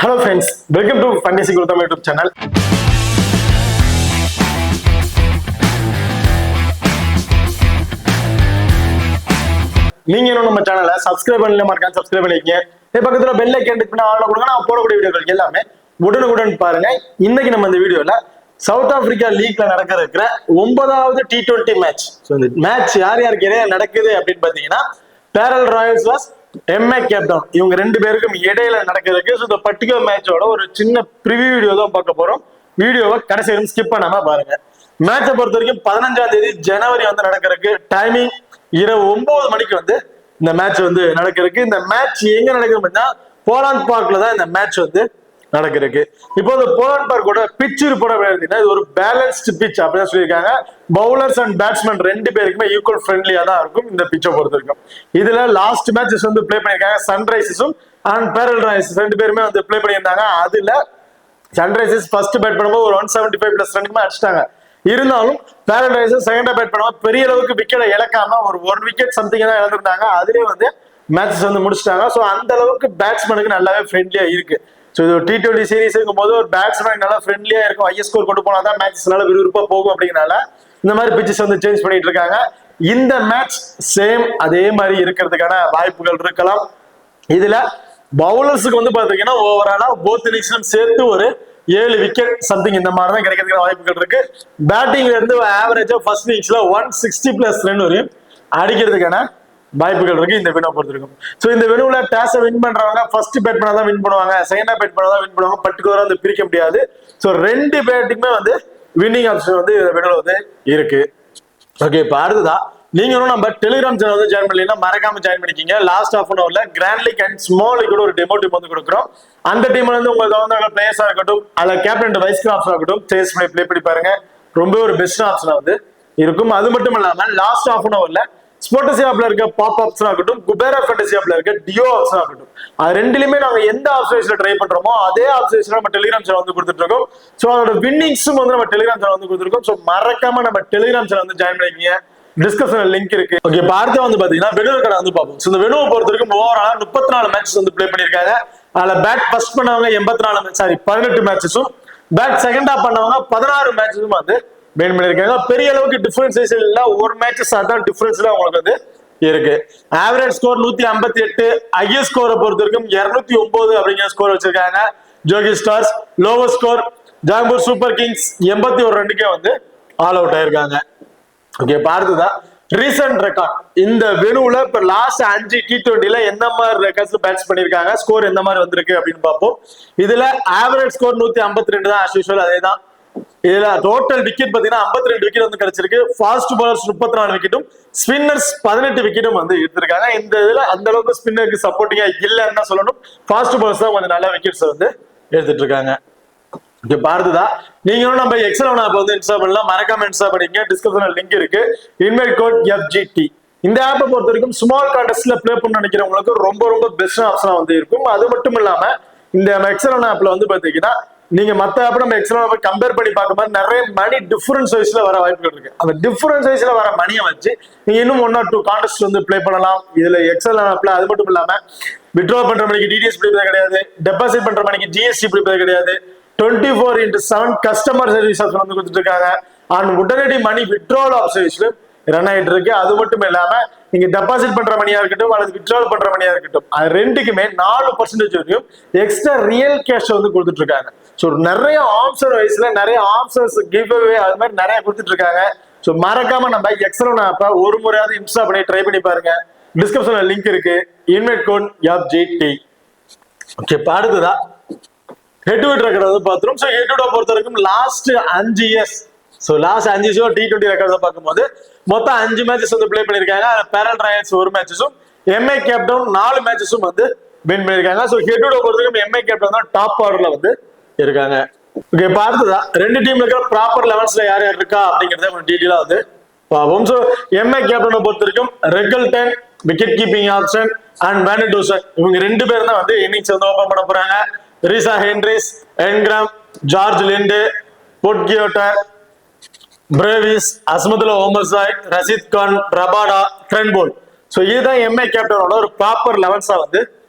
Hello friends, welcome to Fantasy Gurutam YouTube channel. நீங்க இன்னும் நம்ம சேனலை சப்ஸ்கிரைப் பண்ணல மறக்காம சப்ஸ்கிரைப் பண்ணிக்கங்க. பக்கத்துல பெல் ஐகான் கிளிக் பண்ணி ஆல்ல கொடுங்க. நான் போடக்கூடிய வீடியோக்கள் எல்லாமே உடனுக்குடன் பாருங்க. இன்னைக்கு நம்ம இந்த வீடியோல சவுத் ஆப்பிரிக்கா லீக்ல நடக்கிற 9வது T20 மேட்ச். இந்த மேட்ச் யார் யாருக்கு இடையே நடக்குது அப்படின்னு பாத்தீங்கன்னா Paarl Royals vs MI Cape Town இவங்க ரெண்டு பேருக்கும் இடையில நடக்கிறதுக்கு இந்த பர்டிகுலர் மேட்சோட ஒரு சின்ன ப்ரிவியூ வீடியோ தான் பார்க்க போறோம். வீடியோவை கடைசி வரைக்கும் ஸ்கிப் பண்ணாம பாருங்க. மேட்சை பொறுத்த வரைக்கும் 15ஆம் தேதி ஜனவரி வந்து நடக்கிறதுக்கு டைமிங் இரவு 9 மணிக்கு வந்து இந்த மேட்ச் வந்து நடக்கிறதுக்கு. இந்த மேட்ச் எங்க நடக்குது அப்படின்னா போலாண்ட் பார்க்ல தான் இந்த மேட்ச் வந்து நடக்கிறதுக்கு. இப்போ இந்த போலாண்ட் பார்க்கோட பிச் ரிப்போர்ட் அப்படின்னா இது ஒரு பேலன்ஸ்டு பிச் அப்படின்னு சொல்லியிருக்காங்க. பவுலர்ஸ் அண்ட் பேட்ஸ்மேன் ரெண்டு பேருக்குமே ஈக்குவல் ஃப்ரெண்ட்லியா தான் இருக்கும் இந்த பிச்சை பொறுத்த வரைக்கும். இதுல லாஸ்ட் மேட்சஸ் வந்து பிளே பண்ணியிருக்காங்க. சன்ரைசர்ஸும் அண்ட் பேரல் ராயல்ஸ் ரெண்டு பேருமே வந்து பிளே பண்ணியிருந்தாங்க. அதுல சன்ரைசர்ஸ் ஃபர்ஸ்ட் பேட் பண்ணும்போது ஒரு 175+ ரன்னுக்குமே அடிச்சிட்டாங்க. இருந்தாலும் பேரல் ராயல்ஸ் செகண்டா பேட் பண்ணும்போது பெரிய அளவுக்கு விக்கெட்டை இழக்காம ஒரு 1 விக்கெட் சம்திங் தான் இழந்திருந்தாங்க. அதுலேயே வந்து மேட்சஸ் வந்து முடிச்சிட்டாங்க. ஸோ அந்த அளவுக்கு பேட்ஸ்மேனுக்கு நல்லாவே ஃப்ரெண்ட்லியா இருக்கு. ஸோ இது T20 சீரீஸ் இருக்கும் போது ஒரு பேட்ஸ்மேன் நல்லா ஃப்ரெண்ட்லியா இருக்கும். ஹையர் ஸ்கோர் கொண்டு போனா தான் மேட்சஸ் நல்லா விறுவிறுப்பா போகும் அப்படிங்கிறனால இந்த மாதிரி பிச்சஸ் வந்து சேஞ்ச் பண்ணிட்டு இருக்காங்க. இந்த மேட்ச் சேம் அதே மாதிரி இருக்கிறதுக்கான வாய்ப்புகள் இருக்கலாம். இதுல பவுலர்ஸுக்கு வந்து பாத்தீங்கன்னா ஓவராலா போத் இன்னிங்ஸ்லும் சேர்த்து ஒரு 7 விக்கெட் சம்திங் இந்த மாதிரி தான் கிடைக்கிறதுக்கான வாய்ப்புகள் இருக்கு. பேட்டிங்ல இருந்து ஆவரேஜா ஃபர்ஸ்ட் இன்னிங்ஸ்ல 160+ ரன் வரையும் அடிக்கிறதுக்கான வாய்ப்புகள் இருக்கு இந்த வினோ பொறுத்திருக்கும். ஸோ இந்த வினோல டாஸை வின் பண்றவங்க ஃபர்ஸ்ட் பேட் பண்ணாதான் வின் பண்ணுவாங்க, செகண்டா பேட் பண்ணாதான் வின் பண்ணுவாங்க. பர்டிகுலரா வந்து பிரிக்க முடியாது. ஸோ ரெண்டு பேட்டிங்குமே வந்து வின்னிங் ஆப்ஷன் வந்து இந்த வினோல வந்து இருக்கு. ஓகே, இப்போ அடுத்ததான் நீங்களும் நம்ம டெலிகிராம் சேனல் வந்து ஜாயின் பண்ணீங்கன்னா மறக்காம ஜாயின் பண்ணிக்கிங்க. லாஸ்ட் ஹாஃப் அன் ஹவர்ல grand league and small league கூட ஒரு டெமோ டீம் வந்து கொடுக்குறோம். அந்த டீம்ல இருந்து உங்களுக்கு தகுந்த பிளேயர்ஸா இருக்கட்டும், அல்ல கேப்டன் வைஸ் கேப்டனா இருக்கட்டும், சேஸ் பண்ணி பிளே பண்ணி பாருங்க. ரொம்ப ஒரு பெஸ்ட் ஆப்ஷனா வந்து இருக்கும். அது மட்டும் இல்லாம லாஸ்ட் ஹாஃப் அன் ஹவர்ல ஸ்போர்ட்ஸ் ஆப்ல இருக்க பாப் ஆப்ஷனா இருக்கட்டும், குபேரா ஃபேண்டசி ஆப்ல இருக்க டியோ ஆப்ஷனா இருக்கட்டும், அது ரெண்டுலயுமே நாங்க எந்த ஆப்ஷன்ஸ்ல ட்ரை பண்றோமோ அதே ஆப்ஷன்ஸ்ல நம்ம டெலிகிராம் சேனல் வந்து கொடுத்துட்டு இருக்கோம். ஸோ அதோட வின்னிங்ஸும் வந்து நம்ம டெலிகிராம் சேனல் வந்து கொடுத்துருக்கோம். ஸோ மறக்காம நம்ம டெலிகிராம் சேனல் வந்து ஜாயின் பண்ணிக்கிங்க. டிஸ்கஷன் லிங்க் இருக்கு. ஓகே, இப்போ அடுத்து வந்து பாத்தீங்கன்னா வெனுவ கடை வந்து பார்ப்போம். ஸோ இந்த வெனுவை பொறுத்த வரைக்கும் ஓவரால் 34 மேட்சஸ் வந்து பிளே பண்ணிருக்காங்க. அதுல பேட் ஃபர்ஸ்ட் பண்ணவங்க 18 மேட்சஸும், பேட் செகண்டா பண்ணவங்க 16 மேட்சஸும் வந்து வின் பண்ணிருக்காங்க. பெரிய அளவுக்கு டிஃபரன்ஸ் இல்ல, ஒரு மேட்சஸ் அதான் டிஃபரன்ஸ்ல உங்களுக்கு வந்து இருக்கு. ஆவரேஜ் ஸ்கோர் 158, ஹையர் ஸ்கோரை பொறுத்த வரைக்கும் 209 அப்படிங்கிற ஸ்கோர் வச்சிருக்காங்க ஜோகி ஸ்டார்ஸ். லோவர் ஸ்கோர் ஜாம்பூர் சூப்பர் கிங்ஸ் 81 ரன்னுக்கே வந்து ஆல் அவுட் ஆயிருக்காங்க. ஓகே, பார்த்ததுதான் ரீசன்ட் ரெக்கார்ட். இந்த வெனுல இப்ப லாஸ்ட் 5 T20ல எந்த மாதிரி ரெக்கார்ட்ஸ் பேட்ச் பண்ணிருக்காங்க, ஸ்கோர் எந்த மாதிரி வந்திருக்கு அப்படின்னு பார்ப்போம். இதுல ஆவரேஜ் ஸ்கோர் 152 தான், ஆஸ் யூசுவல் அதே தான். இதுல டோட்டல் விக்கெட் பாத்தீங்கன்னா 52 விக்கெட் வந்து கிடைச்சிருக்கு. ஃபாஸ்ட் பாலர்ஸ் 34 விக்கெட்டும், ஸ்பின்னர்ஸ் 18 விக்கெட்டும் வந்து எடுத்திருக்காங்க. இந்த இதுல அந்த அளவுக்கு ஸ்பின்னருக்கு சப்போர்ட்டிங்கா இல்லைன்னு சொல்லணும். ஃபாஸ்ட் பாலர்ஸ் தான் கொஞ்சம் நல்ல விக்கெட்ஸ் வந்து எடுத்துட்டு இருக்காங்க. இங்க பாருதா, நீங்களும் நம்ம எக்ஸல் ஆப் வந்து இன்ஸ்டால் பண்ணலாம். மறக்காம இன்ஸ்டால் பண்ணிக்க. டிஸ்கிரிப்ஷன்ல லிங்க் இருக்கு. Invite code FGT. இந்த ஆப்பை பொறுத்த வரைக்கும் ஸ்மால் கான்டெஸ்ட்ல ப்ளே பண்ண நினைக்கிறவங்களுக்கு ரொம்ப ரொம்ப பெஸ்ட் ஆப்ஷனா வந்து இருக்கும். அது மட்டும் இல்லாம இந்த எக்ஸல் ஆப்ல வந்து பாத்தீங்கன்னா நீங்க மத்த ஆப் நம்ம எக்ஸல் ஆப் கம்பேர் பண்ணி பார்க்கும்போது நிறைய மணி டிஃபரன்ஸ் வைஸ்ல வர வாய்ப்புகள் இருக்கு. அந்த டிஃபரன்ஸ் வைஸ்ல வர மணியை வச்சு நீங்க இன்னும் 1 or 2 கான்டெஸ்ட் வந்து ப்ளே பண்ணலாம் இதுல எக்ஸல் ஆப்ல. அது மட்டும் இல்லாம வித்ட்ரா பண்ற மணிக்கு டிடிஎஸ் பிடிப்பது கிடையாது, டெபாசிட் பண்ற மணிக்கு GST பிடிப்பது கிடையாது. 24/7 கஸ்டமர் சர்வீஸ் ஆப்ஷன் வந்து கொடுத்துட்டு இருக்காங்க. அண்ட் உடனடி மணி வித்ட்ராவல் ஆப்ஷன் ரன் ஆயிட்டு இருக்கு. அது மட்டும் இல்லாம நீங்க டெபாசிட் பண்ற மணியா இருக்கட்டும் அல்லது வித்ட்ராவல் பண்ற மணியா இருக்கட்டும், அது ரெண்டுக்குமே 4% வரையும் எக்ஸ்ட்ரா ரியல் கேஷ் வந்து கொடுத்துட்டு இருக்காங்க. ஸோ நிறைய ஆப்ஷன் வைஸ்ல நிறைய ஆப்ஷன்ஸ் கிவ் அவே அது மாதிரி நிறைய கொடுத்துட்டு இருக்காங்க. ஸோ மறக்காம நம்ம எக்ஸல் ஆப்பை ஒரு முறையாவது இன்ஸ்டால் பண்ணி ட்ரை பண்ணி பாருங்க. டிஸ்கிரிப்ஷன்ல லிங்க் இருக்கு. Invite code FGT. ஓகே, அடுத்ததான் ஹெட் டு ஹெட் ரெக்கார்ட் வந்து பார்த்துரும். ஸோ ஹெட் டு ஹெட் பொறுத்த வரைக்கும் last 5 years, so last 5 years T20 record பார்க்கும்போது மொத்தம் 5 மேட்சஸ் வந்து பிளே பண்ணிருக்காங்க. பேரல் ராயல்ஸ் 1 மேட்சஸும், எம்ஏ கேப்டவுன் 4 மேட்சஸும் வந்து வின் பண்ணிருக்காங்க. ஸோ ஹெட் டு ஹெட் பொறுத்த வரைக்கும் எம்ஏ கேப்டவுன் தான் டாப் ஆர்டர்ல வந்து இருக்காங்க. ஓகே, பார்த்ததா ரெண்டு டீம்ல இருக்கிற ப்ராப்பர் லெவல்ஸ்ல யார் யார் இருக்கா அப்படிங்கறத டீட்டெயிலா வந்து பார்ப்போம். ஸோ எம்ஏ கேப்டனை பொறுத்த வரைக்கும் ரெகல்டன் விக்கெட் கீப்பிங் ஆப்ஷன் அண்ட் வேனிடோசன் இவங்க ரெண்டு பேரும் தான் வந்து இன்னிங்ஸ் வந்து ஓபன் பண்ண போறாங்க. Reeza Hendricks, Ingram, George Linde, Potgieter, Brevis, Azmatullah Omarzai, Rashid Khan, Rabada, Trent Boult. So இதுதான் எம்ஏ கேப்டனோட ஒரு ப்ராப்பர் லெவல்ஸா வந்து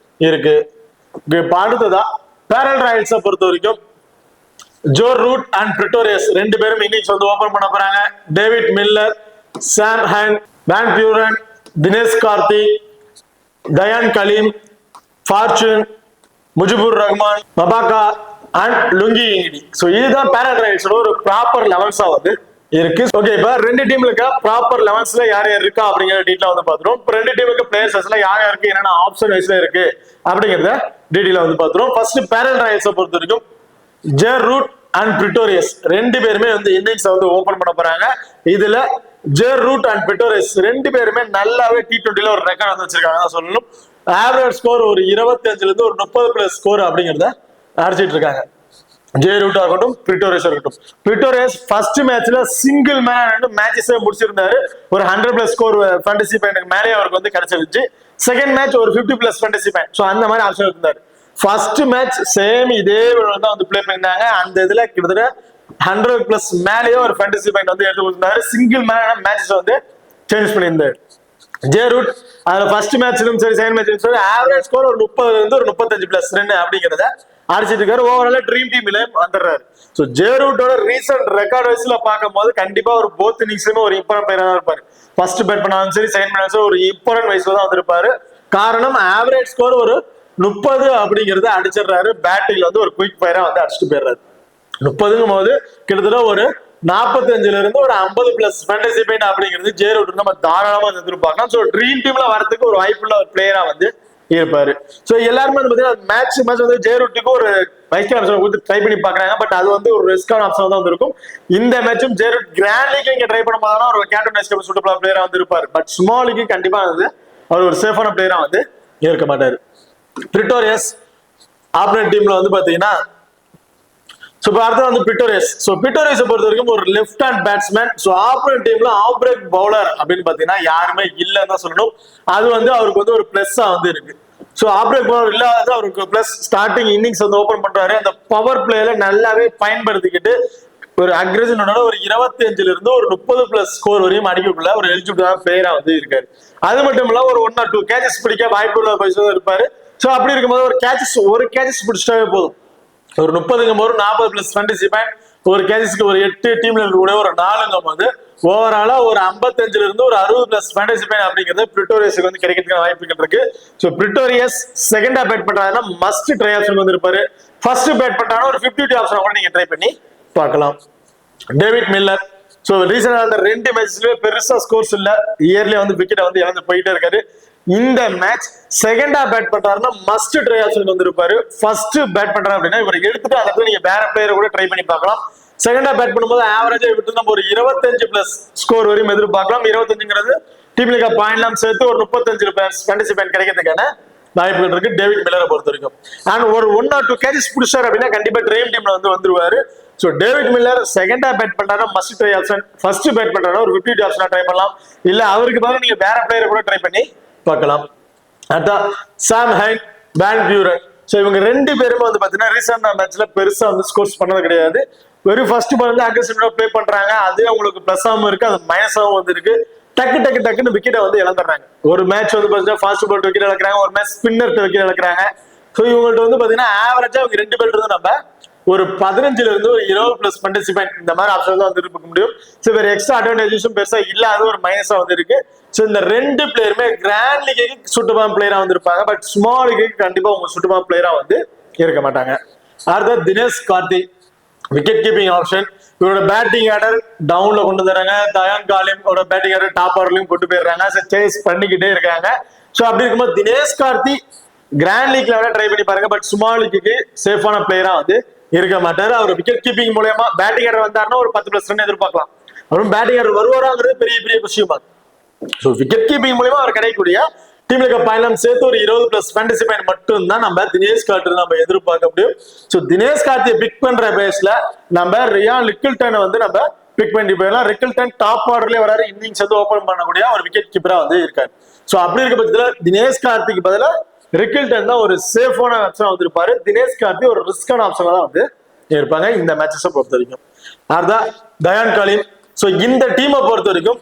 இருக்கு. அடுத்ததா பேரல் ராயல்ஸை பொறுத்த வரைக்கும் ஜோ ரூட் அண்ட் பிரிட்டோரியஸ் ரெண்டு பேரும் இன்னிங்ஸ் வந்து ஓபன் பண்ண போறாங்க. David Miller, Sam Hain, Van Buuren, Dinesh Karthik, Dayyan Galiem, Fortuin, Mujibur Rahman, Maphaka and Lungi Ngidi. So இதுதான் பேரல் ராயல்ஸோட ஒரு ப்ராப்பர் லெவல்ஸா வந்து இருக்கு. ஓகே, இப்ப ரெண்டு டீம்ல இருக்க ப்ராப்பர் லெவல்ஸ்ல யார் யார் இருக்கா அப்படிங்கிற டீட்டெயில வந்து பாத்துறோம். இப்ப ரெண்டு டீமுக்கு பிளேயர்ஸ்ல யார் யாருக்கு என்னென்ன ஆப்ஷன் வைஸ்ல இருக்கு அப்படிங்கறத டீட்டெயில வந்து பாத்துறோம். ஃபர்ஸ்ட் பேரல் ராயல்ஸை பொறுத்த வரைக்கும் ஜே ரூட் அண்ட் பிரிட்டோரியஸ் ரெண்டு பேருமே வந்து இன்னிங்ஸ் வந்து ஓபன் பண்ண போறாங்க. இதுல ஜே ரூட் அண்ட் பிரிட்டோரியஸ் ரெண்டு பேருமே நல்லாவே T20ல ஒரு ரெக்கார்ட் வந்து வச்சிருக்காங்க சொல்லணும். ஆவரேஜ் ஸ்கோர் ஒரு 25ல இருந்து ஒரு 30+ ஸ்கோர் அப்படிங்கறத அடிச்சிட்டு இருக்காங்க. ஜே ரூட்டா இருக்கட்டும், பிரிட்டோரியஸா இருக்கட்டும். பிரிட்டோரியஸ் ஃபர்ஸ்ட் மேட்ச்ல சிங்கிள் மேன் மேட்சஸ் முடிச்சிருந்தாரு. ஒரு 100+ ஸ்கோர் ஃபேண்டசி பாயிண்ட் மேலே அவருக்கு வந்து கிடைச்சிருச்சு. செகண்ட் மேட்ச் ஒரு 50+ ஃபேண்டசி பாயிண்ட். ஸோ அந்த மாதிரி ஆப்ஷன் இருந்தாரு. ஃபர்ஸ்ட் மேட்ச் சேம் இதே தான் வந்து பிளே பண்ணிருந்தாங்க. அந்த இதுல கிட்டத்தட்ட 100+ மேலேயே ஒரு ஃபேண்டசி பாயிண்ட் வந்து எடுத்து கொடுத்தாரு. சிங்கிள் மேன் மேட்சஸ் வந்து சேஞ்ச் பண்ணியிருந்தாரு ஜே ரூட். அதுல ஃபர்ஸ்ட் மேட்ச்லும் சரி செகண்ட் மேட்ச்லும் சரி ஆவரேஜ் ஸ்கோர் ஒரு 30 இருந்து ஒரு 35+ ரன் அப்படிங்கிறத அடிச்சிட்டு இருக்காரு. ஓவரால ட்ரீம் டீம்ல வந்துடுறாரு. ஸோ ஜே ரூட்டோட ரீசன்ட் ரெக்கார்ட் வைஸ்ல பார்க்கும் போது கண்டிப்பா ஒரு போத் இன்னிங்ஸ்லயுமே ஒரு இம்பார்ட்டன்ட் பிளேயரா தான் இருப்பாரு. ஃபர்ஸ்ட் பேட் பண்ணாலும் சரி செகண்ட் பண்ணாலும் ஒரு இம்பார்ட்டன்ட் வைஸ்ல தான் வந்திருப்பாரு. காரணம் ஆவரேஜ் ஸ்கோர் ஒரு 30 அப்படிங்கறத அடிச்சிடுறாரு. பேட்டிங்ல வந்து ஒரு குயிக் ஃபயரா வந்து அடிச்சுட்டு போயிடுறாரு. 30ங்கும் போது கிட்டத்தட்ட ஒரு 45ல இருந்து ஒரு 50+ ஃபேண்டசி பாயிண்ட் அப்படிங்கிறது ஜே ரூட் நம்ம தாராளமா எதிர்பார்க்கலாம். ஸோ ட்ரீம் டீம்ல வரதுக்கு ஒரு வாய்ப்புள்ள ஒரு பிளேயரா வந்து இருப்பாரு. ஸோ எல்லாருமே பாத்தீங்கன்னா மேட்ச் வந்து ஜே ரூட்டுக்கு ஒரு வைஸ் ஆப்ஷன் கொடுத்து ட்ரை பண்ணி பாக்குறாங்க. பட் அது வந்து ஒரு ரிஸ்கான ஆப்ஷன் தான் வந்து இருக்கும். இந்த மேட்சும் ஜே ரூட் கிராண்ட் லீக் இங்க ட்ரை பண்ணும் போது ஒரு கேப்டன் வைஸ் கேப்டன் சூட்டபிள் பிளேயரா வந்து இருப்பாரு. பட் ஸ்மால் லீக் கண்டிப்பா வந்து அவர் ஒரு சேஃபான பிளேயரா வந்து இருக்க மாட்டாரு. பிரிட்டோரியஸ் ஆப்பனன்ட் டீம்ல வந்து பாத்தீங்கன்னா அடுத்து வந்து பிரிட்டோரியஸ். பிரிட்டோரியஸை பொறுத்த வரைக்கும் ஒரு லெஃப்ட் ஹேண்ட் பேட்ஸ்மேன். ஆப்பனன்ட் டீம்ல ஆஃப் பிரேக் பவுலர் அப்படின்னு பாத்தீங்கன்னா யாருமே இல்லைன்னு தான் சொல்லணும். அது வந்து அவருக்கு வந்து ஒரு பிளஸ்ஸா வந்து இருக்கு. ஆஃப் பிரேக் பவுலர் இல்லாத அவருக்கு பிளஸ் ஸ்டார்டிங் இன்னிங்ஸ் வந்து ஓபன் பண்றாரு. அந்த பவர் பிளேல நல்லாவே பயன்படுத்திக்கிட்டு ஒரு அக்ரெஷனோட ஒரு 25ல இருந்து ஒரு 30+ ஸ்கோர் வரையும் அடிக்கக்குள்ள ஒரு எலிஜிபிளான பிளேயரா வந்து இருக்காரு. அது மட்டும் இல்ல ஒரு 1 or 2 கேச்சஸ் பிடிக்க வாய்ப்புள்ள பைசா இருப்பாரு. அப்படி இருக்கும்போது ஒரு கேச்சஸ் பிடிச்சிட்டாவே போதும். ஒரு 30ங்கும் போது 40+ ஃபேண்டசி பாயிண்ட், ஒரு கேச்சஸ்க்கு ஒரு 8 டீம்ல கூட ஒரு 4ங்கும் போது ஓவராலா ஒரு 55ல இருந்து ஒரு 60+ ஃபேண்டசி பாயிண்ட் அப்படிங்கிறது பிரிட்டோரியஸ்க்கு வந்து கிடைக்கிறதுக்கான வாய்ப்புகள் இருக்கு. பிரிட்டோரியஸ் செகண்டா பேட் பண்றாருன்னா மஸ்ட் ட்ரை ஆப்ஷன் வந்து இருப்பாரு. ஃபர்ஸ்ட் பேட் பண்றாங்கன்னா ஒரு 50 ஆப்ஷன் கூட நீங்க ட்ரை பண்ணி பார்க்கலாம். டேவிட் மில்லர் ரீசெண்டா அந்த 2 மேட்ச்லயே பெருசா ஸ்கோர்ஸ் இல்ல. இயர்லி வந்து விக்கெட் வந்து இழந்து போயிட்டே இருக்காரு. இந்த மேட்ச் செகண்டா பேட் பண்றாருன்னா மஸ்ட் ட்ரை ஆப்ஷன் வந்து இருப்பாரு. ஃபர்ஸ்ட் பேட் பண்றாரு அப்படின்னா இவரை எடுத்துட்டு அந்த இடத்துல நீங்க வேற பிளேயரை கூட ட்ரை பண்ணி பார்க்கலாம். செகண்டா பேட் பண்ணும்போது ஆவரேஜா விட்டு நம்ம ஒரு 25+ ஸ்கோர் வரையும் எதிர்பார்க்கலாம். 25ங்கிறது டீம் லீக் பாயிண்ட்லாம் சேர்த்து ஒரு 35 ஃபேண்டசி பாயிண்ட் கிடைக்கிறதுக்கான வாய்ப்புகள் இருக்கு டேவிட் மில்லரை பொறுத்த வரைக்கும். அண்ட் ஒரு 1 or 2 கேச்சஸ் பிடிச்சாரு அப்படின்னா கண்டிப்பா ட்ரீம் டீம்ல வந்து வந்துருவாரு. டேவிட் மில்லர் செகண்டா பேட் பண்றாரு must try option. First bad பண்றாரு ஒரு 50 ஆப்ஷனா ட்ரை பண்ணலாம். இல்ல அவருக்கு பதிலா நீங்க வேற பிளேயரை கூட ட்ரை பண்ணி பார்க்கலாம். அதான் சாம் ஹேண்ட், வேன் பியூரன். இவங்க ரெண்டு பேருமே வந்து பாத்தீங்கன்னா ரீசெண்டா மேட்ச்ல பெருசா வந்து ஸ்கோர்ஸ் பண்ணது கிடையாது. வெறும் ஃபர்ஸ்ட் பால் வந்து அக்ரெசிவா ப்ளே பண்றாங்க. அதே உங்களுக்கு பிளஸாவும் இருக்கு, அது மைனஸாவும் வந்து இருக்கு. டக்குன்னு விக்கெட்டை வந்து இழந்துடுறாங்க. ஒரு மேட்ச் வந்து பாத்தீங்கன்னா ஃபாஸ்ட் பால் விக்கெட் இழக்கிறாங்க, ஒரு மேட்ச் ஸ்பின்னர் விக்கெட் இழக்கிறாங்க. இவங்கள்ட்ட வந்து பாத்தீங்கன்னா ஆவரேஜா அவங்க 2 பேர் இருந்து நம்ம ஒரு 15ல இருந்து ஒரு 20+ ஃபேண்டசி பாயிண்ட் இந்த மாதிரி ஆப்ஷன் தான் வந்து இருக்க முடியும். வேற எக்ஸ்ட்ரா அட்வான்டேஜஸும் பெருசா இல்லாத ஒரு மைனஸா வந்து இருக்கு. இந்த 2 பிளேயருமே கிராண்ட் லீக்கு சூட்டபான பிளேயரா வந்து இருப்பாங்க. பட் ஸ்மால் லீக்கு கண்டிப்பா உங்க சூட்டபான பிளேயரா வந்து இருக்க மாட்டாங்க. அடுத்த Dinesh Karthik wicket keeping option. இவரோட பேட்டிங் ஆர்டர் டவுன்ல கொண்டு வராங்க. தயான் காலிம் பேட்டிங் ஆர்டர் டாப் ஆர்டர்லயும் கொண்டு போயிடுறாங்க. சேஸ் பண்ணிக்கிட்டே இருக்காங்க. அப்படி இருக்கும்போது தினேஷ் கார்த்திக் கிராண்ட் லீக்ல வேணா ட்ரை பண்ணி பாருங்க. பட் ஸ்மால் லீக்கு சேஃபான பிளேயரா வந்து இருக்க மாட்டாரு. அவர் விக்கெட் கீப்பிங் மூலமா பேட்டிங் ஆர்டர் வந்தாருன்னா ஒரு 10+ ரன் எதிர்பார்க்கலாம். அவரும் பேட்டிங் ஆர்டர் வருவாராங்கிறது பெரிய விஷயமா. விக்கெட் கீப்பிங் மூலமா அவர் கிடைக்கக்கூடிய டீம் லீக் பாயிண்ட் சேர்த்து ஒரு 20+ ஃபேண்டசி பாயிண்ட் மட்டும் தான் நம்ம தினேஷ் கார்த்தி நம்ம எதிர்பார்க்க முடியும். தினேஷ் கார்த்தியை பிக் பண்ற பேஸ்ல நம்ம ரியான் லிக்கில்டனை வந்து நம்ம பிக் பண்ணி போயிடலாம். லிக்கில்டன் டாப் ஆர்டர்லயே வராரு. இன்னிங்ஸ் வந்து ஓபன் பண்ணக்கூடிய ஒரு விக்கெட் கீப்பரா வந்து இருக்காரு. அப்படி இருக்க பட்சத்துல தினேஷ் கார்த்திக்கு பதிலா ரிக்கில்டன் தான் ஒரு சேஃபான ஆப்ஷனா வந்து இருப்பாரு. தினேஷ் கார்த்தி ஒரு ரிஸ்கான ஆப்ஷனா தான் வந்து இருப்பாங்க இந்த மேட்சஸை பொறுத்த வரைக்கும். அடுத்த தயான் காலிம். இந்த டீமை பொறுத்த வரைக்கும்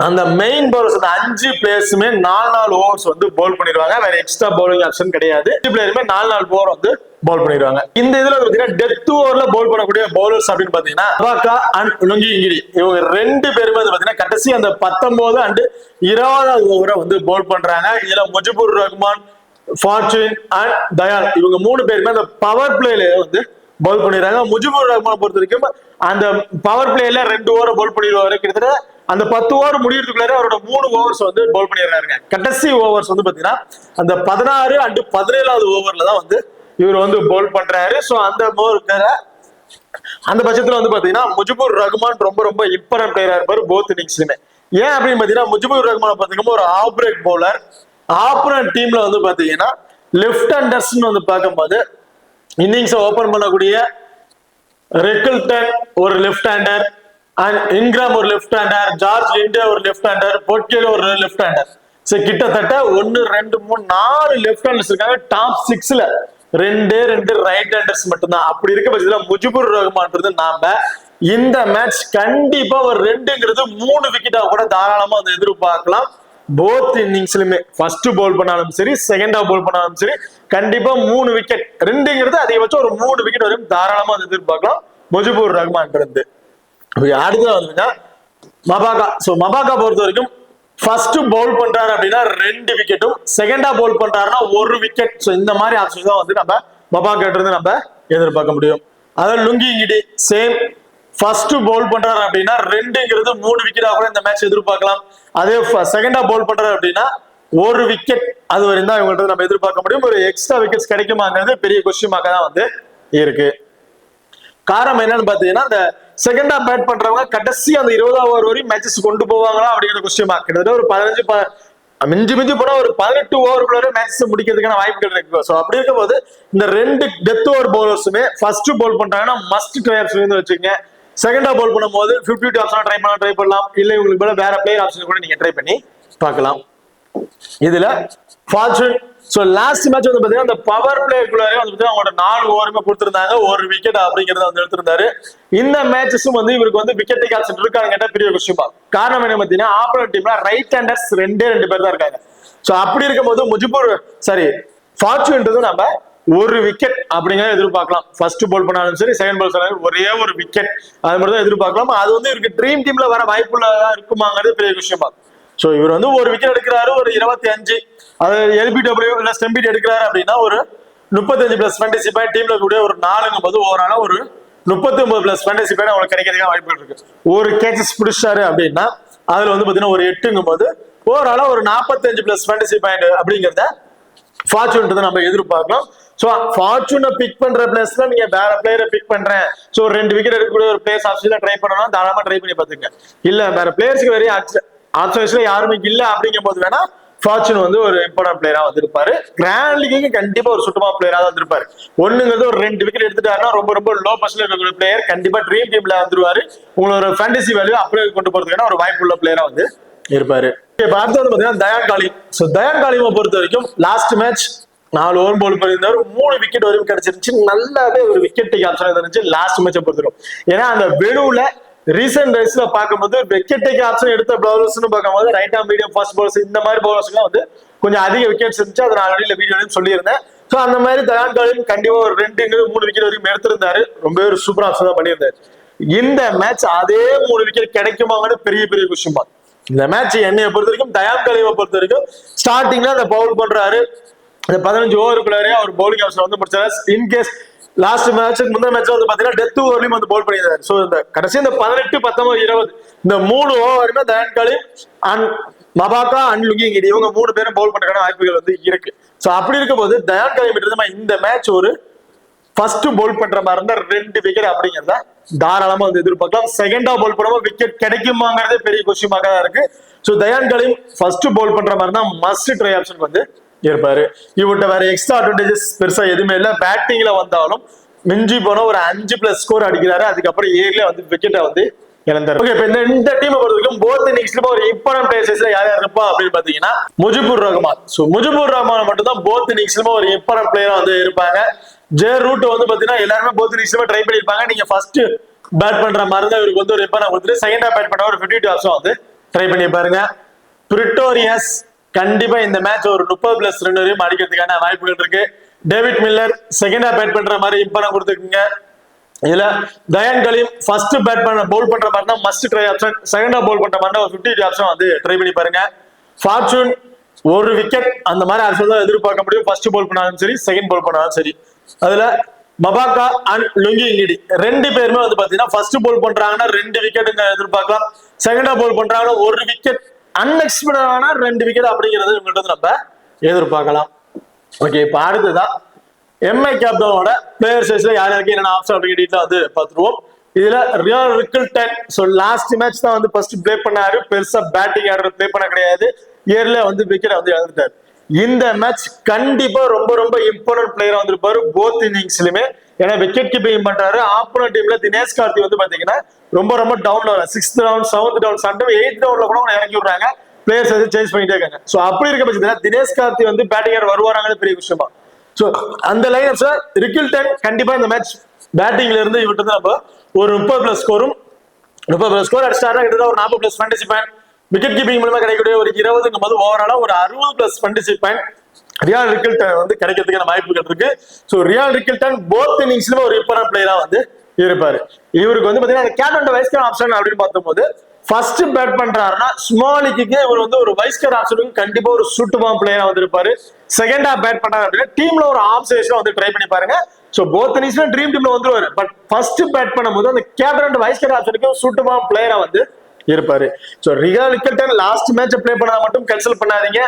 அந்த மெயின் பவுலர்ஸ் அந்த 5 பிளேயர்ஸுமே 4 ஓவர்ஸ் வந்து பவுல் பண்ணிடுவாங்க. வேற எக்ஸ்ட்ரா பவுலிங் ஆப்ஷன் கிடையாது. 5 பிளேயருமே 4 ஓவர் வந்து பவுல் பண்ணிடுவாங்க. இந்த இதுல பாத்தீங்கன்னா டெத் ஓவர்ல பவுல் பண்ணக்கூடிய பவுலர்ஸ் அப்படின்னு பாத்தீங்கன்னா மபாக்கா அண்ட் லுங்கி இங்கிடி இவங்க ரெண்டு பேருமே பாத்தீங்கன்னா கடைசி அந்த 19 அண்ட் 20வது ஓவரை வந்து பவுல் பண்றாங்க. இதுல முஜிபுர் ரஹ்மான், ஃபார்ச்சூன் அண்ட் தயான் இவங்க 3 பேருமே அந்த பவர் பிளேல வந்து பவுல் பண்ணிடுறாங்க. முஜிபுர் ரஹ்மானை பொறுத்த வரைக்கும் அந்த பவர் பிளேல 2 ஓவரை பவுல் பண்ணிடுவாரு. கிட்டத்தட்ட அந்த 10 ஓவர் முடியறதுக்குள்ளார அவரோட 3 ஓவர்ஸ் வந்து பவுல் பண்ணிடுறாருங்க. கடைசி ஓவர்ஸ் வந்து பாத்தீங்கன்னா அந்த 16 அண்ட் 17வது ஓவர்ல தான் வந்து இவர் வந்து பவுல் பண்றாரு. சோ அந்த பட்சத்துல வந்து பாத்தீங்கன்னா முஜிபுர் ரஹ்மான் ரொம்ப ரொம்ப இம்பார்ட்டன்ட் பிளேயரா இருப்பாரு போத் இன்னிங்ஸ்லயுமே. ஏன் அப்படின்னு பாத்தீங்கன்னா முஜிபுர் ரஹ்மானை பாத்தீங்கன்னா ஒரு ஆஃப் பிரேக் பவுலர். ஆப்பரண்ட் டீம்ல வந்து பாத்தீங்கன்னா லெஃப்ட் ஹேண்டர்ஸ் வந்து பார்க்கும்போது இன்னிங்ஸ் ஓபன் பண்ணக்கூடிய ரெக்கிள்டன் ஒரு லெஃப்ட் ஹேண்டர் அண்ட் இன்கிராம் ஒரு லெஃப்ட் ஹேண்டர், ஜார்ஜ் லிண்டே ஒரு லெஃப்ட் ஹேண்டர், பொட்கேல ஒரு லெஃப்ட் ஹேண்டர். சோ கிட்டத்தட்ட 1 2 3 4 லெஃப்ட் ஹேண்டர்ஸ் இருக்காங்க. டாப் 6ல 2 ரைட் ஹேண்டர்ஸ் மட்டும்தான். அப்படி இருக்க பட்சத்துல முஜிபுர் ரஹ்மான்றது நாம இந்த மேட்ச் கண்டிப்பா ஒரு 2ங்கிறது 3 விக்கெட்டா கூட தாராளமா வந்து எதிர்பார்க்கலாம். போத் இன்னிங்ஸ்லுமே ஃபர்ஸ்ட் பவுல் பண்ணாலும் சரி, செகண்டா பவுல் பண்ணாலும் சரி, கண்டிப்பா 3 விக்கெட் 2ங்கிறது அதிகபட்சம் ஒரு 3 விக்கெட் வரையும் தாராளமா வந்து எதிர்பார்க்கலாம் முஜிபுர் ரஹ்மான் இருந்து. அடுத்தது வந்துன்னா மபாக்கா. சோ மபாக்கா பொறுத்த வரைக்கும் ஃபர்ஸ்ட் பவுல் பண்றாரு அப்படின்னா 2 விக்கெட்டும், செகண்டா பவுல் பண்றாருன்னா 1 விக்கெட். சோ இந்த மாதிரி ஆப்ஷன் தான் வந்து நம்ம மபாக்கா இருந்து நம்ம எதிர்பார்க்க முடியும். அதாவது Lungi Ngidi same first Pavul பண்றாரு அப்படின்னா 2ங்கிறது 3 விக்கெட்டா கூட இந்த மேட்ச் எதிர்பார்க்கலாம். அதே செகண்டா பவுல் பண்றாரு அப்படின்னா 1 விக்கெட் அது வரையும் தான் இவங்கள்ட்ட நம்ம எதிர்பார்க்க முடியும். ஒரு எக்ஸ்ட்ரா விக்கெட்ஸ் கிடைக்குமாங்கிறது பெரிய கொஸ்டின் மார்க்கா தான் வந்து இருக்கு. காரணம் என்னன்னு பாத்தீங்கன்னா அந்த செகண்டா பேட் பண்றவங்க கடைசி அந்த 20வது ஓவர் வரையும் மேட்சஸ் கொண்டு போவாங்களா அப்படிங்கிற கொஸ்டின் மார்க். கிட்டத்தட்ட ஒரு 15 மிஞ்சி போனா ஒரு 18 ஓவருக்குள்ள மேட்சஸ் முடிக்கிறதுக்கான வாய்ப்புகள் இருக்கு. சோ அப்படி இருக்கும் போது இந்த 2 டெத் ஓவர் பவுலர்ஸுமே ஃபர்ஸ்ட் பவுல் பண்றாங்கன்னா மஸ்ட் ட்ரை ஆப்ஷன் வச்சுக்கோங்க. செகண்டா பவுல் பண்ணும்போது 50 ஆப்ஷன் ட்ரை பண்ணலாம். இல்ல உங்களுக்கு மேல வேற பிளேயர் ஆப்ஷன் கூட நீங்க ட்ரை பண்ணி பார்க்கலாம். இதுல ஃபார்ச்சூன் சோ லாஸ்ட் மேட்ச் வந்து பாத்தீங்கன்னா அந்த பவர் பிளேக்குள்ளாரே வந்து அவங்களோட 4 ஓவருமே கொடுத்திருந்தாங்க. 1 விக்கெட் அப்படிங்கறத வந்து எடுத்திருந்தாரு. இந்த மேட்சஸும் வந்து இவருக்கு வந்து விக்கெட் டேக் ஆப்ஷன் இருக்கான்னு கேட்டா பெரிய கொஸ்டின் மார்க். காரணம் என்ன பாத்தீங்கன்னா ஆப்போனன்ட் டீம்ல ரைட் ஹேண்டர்ஸ் 2 பேர் தான் இருக்காங்க. சோ அப்படி இருக்கும்போது ஃபார்ச்சூன்றது நம்ம 1 விக்கெட் அப்படிங்கறத எதிர்பார்க்கலாம். ஃபர்ஸ்ட் பவுல் பண்ணாலும் சரி, செகண்ட் பவுல் பண்ணாலும் ஒரே 1 விக்கெட் அது மட்டும் தான் எதிர்பார்க்கலாம். அது வந்து இவருக்கு ட்ரீம் டீம்ல வர வாய்ப்புள்ளதா இருக்குமாங்கிறது பெரிய விஷயம். சோ இவர் வந்து 1 விக்கெட் எடுக்கிறாரு, ஒரு 25 அது எல்பிடபிள்யூ இல்ல ஸ்டெம்பிட் எடுக்கிறாரு அப்படின்னா ஒரு 35 பிளஸ் ஃபேண்டசி பாயிண்ட் டீம்ல கூட ஒரு 4ங்கும் போது ஓவரால ஒரு 39 பிளஸ் ஃபேண்டசி பாயிண்ட் அவங்களுக்கு கிடைக்கிறதுக்கான வாய்ப்புகள் இருக்கு. ஒரு கேச்சஸ் பிடிச்சாரு அப்படின்னா அதுல வந்து பாத்தீங்கன்னா ஒரு 8ங்கும் போது ஓவரால ஒரு 45 பிளஸ் ஃபேண்டசி பாயிண்ட் அப்படிங்கறத ஃபார்ச்சூன் நம்ம எதிர்பார்க்கலாம். சோ ஃபார்ச்சூனை பிக் பண்ற பிளேஸ்ல நீங்க வேற பிளேயரை பிக் பண்றேன், சோ 2 விக்கெட் எடுக்கக்கூடிய ஒரு பிளேஸ் ஆப்ஷன்ல ட்ரை பண்ணணும், தாராளமா ட்ரை பண்ணி பாத்துங்க. இல்ல வேற பிளேயர்ஸ்க்கு வேற ஆப்ஷன்ஸ்ல யாருமே இல்ல அப்படிங்கும் போது வேணா ஃபார்ச்சூன் வந்து ஒரு இம்பார்ட்டன்ட் பிளேயரா வந்திருப்பாரு. கிராண்ட் லீக்கு கண்டிப்பா ஒரு சுத்தமா பிளேயரா தான் வந்திருப்பாரு. ஒண்ணுங்கிறது ஒரு 2 விக்கெட் எடுத்துட்டாருன்னா ரொம்ப ரொம்ப லோ பர்சன்ட் இருக்கக்கூடிய பிளேயர் கண்டிப்பா ட்ரீம் டீம்ல வந்துருவாரு. உங்களோட ஃபேண்டசி வேல்யூ அப்படியே கொண்டு போறதுக்கான ஒரு வாய்ப்பு உள்ள பிளேயரா வந்து இருப்பாரு. இப்ப அடுத்து வந்து பாத்தீங்கன்னா தயான் காலிம். சோ தயான் காலிமை பொறுத்த வரைக்கும் லாஸ்ட் மேட்ச் 4 ஓவர் பவுல் பண்ணியிருந்தாரு, 3 விக்கெட் வரைக்கும் கிடைச்சிருந்துச்சு. நல்லாவே ஒரு விக்கெட் டேக் ஆப்ஷன் இருந்துச்சு லாஸ்ட் மேட்சை பொறுத்தவரைக்கும். ஏன்னா அந்த வெனுல ரீசெண்ட் ரைஸ்ல பார்க்கும்போது விக்கெட் டேக் ஆப்ஷன் எடுத்த பவுலர்ஸ் பார்க்கும்போது ரைட் ஆம் மீடியம் ஃபாஸ்ட் பவுலர்ஸ் இந்த மாதிரி பவுலர்ஸ்லாம் வந்து கொஞ்சம் அதிக விக்கெட்ஸ் இருந்துச்சு. அதை நான் ஆல்ரெடி வீடியோலையும் சொல்லியிருந்தேன். ஸோ அந்த மாதிரி தயான் காலிம் கண்டிப்பா ஒரு 2-3 விக்கெட் வரைக்கும் எடுத்திருந்தாரு. ரொம்பவே ஒரு சூப்பர் ஆப்ஷன் தான் பண்ணியிருந்தாரு. இந்த மேட்ச் அதே 3 விக்கெட் கிடைக்குமாங்கன்னு பெரிய பெரிய கொஸ்டின் மார்க். இந்த மேட்ச் என்னைய பொறுத்த வரைக்கும் தயான் காலிமை பொறுத்த வரைக்கும் ஸ்டார்டிங்ல அந்த பவுல் பண்றாரு, அந்த 15 ஓவருக்குள்ளாரே அவர் பவுலிங் ஆப்ஷன் வந்து முடிச்சாரு. இன்கேஸ் லாஸ்ட் மேட்ச் முந்தைய மேட்ச் வந்து பாத்தீங்கன்னா டெத் ஓவர்லயும் வந்து பவுல் பண்ணியிருந்தாரு. சோ இந்த கடைசி இந்த 18, 19, 20 இந்த 3 ஓவருமே Dayyan Galiem and Maphaka and Lungi Ngidi இவங்க 3 பேரும் பவுல் பண்றதுக்கான வாய்ப்புகள் வந்து இருக்கு. சோ அப்படி இருக்கும் போது தயான் காலிம் இந்த மேட்ச் ஒரு ஃபர்ஸ்ட் பவுல் பண்ற மாதிரி இருந்தா 2 விக்கெட் அப்படிங்கிறத தாராளமா வந்து எதிர்பார்க்கலாம். செகண்டா பவுல் பண்ணும்போது விக்கெட் கிடைக்குமாங்கிறதே பெரிய கொஸ்டின் மார்க்கா தான் இருக்கு. சோ தயான் காலிம் ஃபர்ஸ்ட் பவுல் பண்ற மாதிரி தான் மஸ்ட் ட்ரை ஆப்ஷன் வந்து இருப்பாரு. இவர்கிட்ட வேற எக்ஸ்ட்ரா அட்வான்டேஜஸ் பெருசா எதுவுமே இல்ல. பேட்டிங்ல வந்தாலும் மிஞ்சி போன ஒரு 5+ ஸ்கோர் அடிக்கிறாரு. அதுக்கப்புறம் ஏர்ல வந்து விக்கெட்டை வந்து இழந்தாரு. ஓகே, இந்த டீமை பொறுத்தவரைக்கும் போத் இன்னிங்ஸ்ல ஒரு இம்பார்ட்டன்ட் பிளேயர்ஸ்ல யார் யார் இருப்பா அப்படின்னு பாத்தீங்கன்னா முஜிபுர் ரஹ்மான். சோ முஜிபுர் ரஹ்மான் மட்டும் தான் போத் இன்னிங்ஸ்ல ஒரு இம்பார்ட்டன்ட் பிளேயரா வந்து இருப்பாங்க. ஜே ரூட் வந்து பாத்தீங்கன்னா எல்லாருமே போத் இன்னிங்ஸ்ல ட்ரை பண்ணிருப்பாங்க. நீங்க ஃபர்ஸ்ட் பேட் பண்ற மாதிரி தான் இவருக்கு வந்து ஒரு இம்பார்ட்டன்ட் கொடுத்துட்டு செகண்டா பேட் பண்ண ஒரு 52 ஆப்ஷன் வந்து ட்ரை பண்ணி பாருங்க. பிரிட்டோரியஸ் கண்டிப்பா இந்த மேட்ச் ஒரு 30+2 வரையும் அடிக்கிறதுக்கான வாய்ப்புகள் இருக்கு. டேவிட் மில்லர் செகண்டா பேட் பண்ற மாதிரி இம்பார்ட்டன் கொடுத்துருக்கீங்க. இதுல தயான் கலீம் ஃபர்ஸ்ட் பேட் பண்ண பவுல் பண்ற மாதிரினா மஸ்ட் ட்ரை ஆப்ஷன், செகண்டா பவுல் பண்ற மாதிரினா ஒரு 50 ஆப்ஷன் வந்து ட்ரை பண்ணி பாருங்க. ஃபார்ச்சூன் ஒரு விக்கெட் அந்த மாதிரி ஆப்ஷன் தான் எதிர்பார்க்க முடியும். ஃபர்ஸ்ட் பவுல் பண்ணாலும் சரி, செகண்ட் பவுல் பண்ணாலும் சரி. அதுல மபாக்கா அண்ட் லுங்கி இங்கிடி ரெண்டு பேருமே வந்து பாத்தீங்கன்னா ஃபர்ஸ்ட் பவுல் பண்றாங்கன்னா 2 விக்கெட் எதிர்பார்க்கலாம். செகண்டா பவுல் பண்றாங்கன்னா 1 விக்கெட், அன்எக்ஸ்பெக்டடான 2 விக்கெட் அப்படிங்கிறது இவங்கள்ட்ட வந்து நம்ம எதிர்பார்க்கலாம். ஓகே, இப்ப அடுத்ததான் எம்ஐ கேப்டனோட பிளேயர் சைஸ்ல யார் யாருக்கு என்னென்ன ஆப்ஷன் அப்படிங்கிட்ட வந்து பார்த்துருவோம். இதுல ரியால் ரிக்கில்டன் லாஸ்ட் மேட்ச் தான் வந்து ஃபர்ஸ்ட் பிளே பண்ணாரு. பெருசா பேட்டிங் ஆர்டர் பிளே பண்ண கிடையாது. இயர்ல வந்து விக்கெட் வந்து இழந்துட்டாரு. இந்த மேட்ச் கண்டிப்பா ரொம்ப ரொம்ப இம்பார்ட்டன்ட் பிளேயரா வந்திருப்பாரு போத் இன்னிங்ஸ்லயுமே. ஏன்னா விக்கெட் கீப்பிங் பண்றாரு. ஆப்போனன்ட் டீம்ல தினேஷ் கார்த்தி வந்து பாத்தீங்கன்னா ரொம்ப ரொம்ப டவுன்ல வர 6th round 7th round Sunday 8th ரவுண்ட்ல கூட இறக்கி விடுறாங்க. பிளேயர்ஸ் வந்து சேஞ்ச் பண்ணிட்டே இருக்காங்க. சோ அப்படி இருக்க பட்சத்துல தினேஷ் கார்த்தி வந்து பேட்டிங் ஆட வருவாராங்கிறது பெரிய விஷயமா. சோ அந்த லைனப்ஸ்ல ரிக்கில்டன் கண்டிப்பா இந்த மேட்ச் பேட்டிங்ல இருந்து இவர்கிட்ட நம்ம ஒரு 30+ ஸ்கோரும் 30+ ஸ்கோர் அடிச்சாருன்னா கிட்டத்தட்ட ஒரு 40+ ஃபேண்டசி பாயிண்ட் விக்கெட் கீப்பிங் மூலமா கிடைக்கக்கூடிய ஒரு 20ங்கும் போது ஓவராலா ஒரு 60+ ஃபேண்டசி பாயிண்ட் ரியால் ரிக்கில்டன் வந்து கிடைக்கிறதுக்கான வாய்ப்புகள் இருக்கு. சோ ரியால் ரிக்கில்டன் போத் இன்னிங்ஸ்ல ஒரு இம்பார்ட்டன்ட் பிளேயரா வந்து இருப்பாரு. இவருக்கு வந்து பாத்தீங்கன்னா கேப்டன் வைஸ் கேப்டன் ஆப்ஷன் அப்படின்னு பார்க்கும்போது ஃபர்ஸ்ட் பேட் பண்றாருன்னா ஸ்மாலிக்கு இவர் வந்து ஒரு வைஸ் கேப்டன் ஆப்ஷனுக்கு கண்டிப்பா ஒரு சூட்டுபாம் பிளேயரா வந்து இருப்பாரு. செகண்டா பேட் பண்றாரு அப்படின்னா டீம்ல ஒரு ஆப்சர்வேஷன் வந்து ட்ரை பண்ணி பாருங்க. சோ போத் இன்னிங்ஸ்ல ட்ரீம் டீம்ல வந்துருவாரு. பட் ஃபர்ஸ்ட் பேட் பண்ணும்போது அந்த கேப்டன் அண்ட் வைஸ் கேப்டன் ஆப்ஷனுக்கு சூட்டுபாம் பிளேயரா வந்து இருப்பாரு. சோ ரியால் ரிக்கில்டன் லாஸ்ட் மேட்ச் பிளே பண்ணா மட்டும் கேன்சல் பண்ணாதீங்க.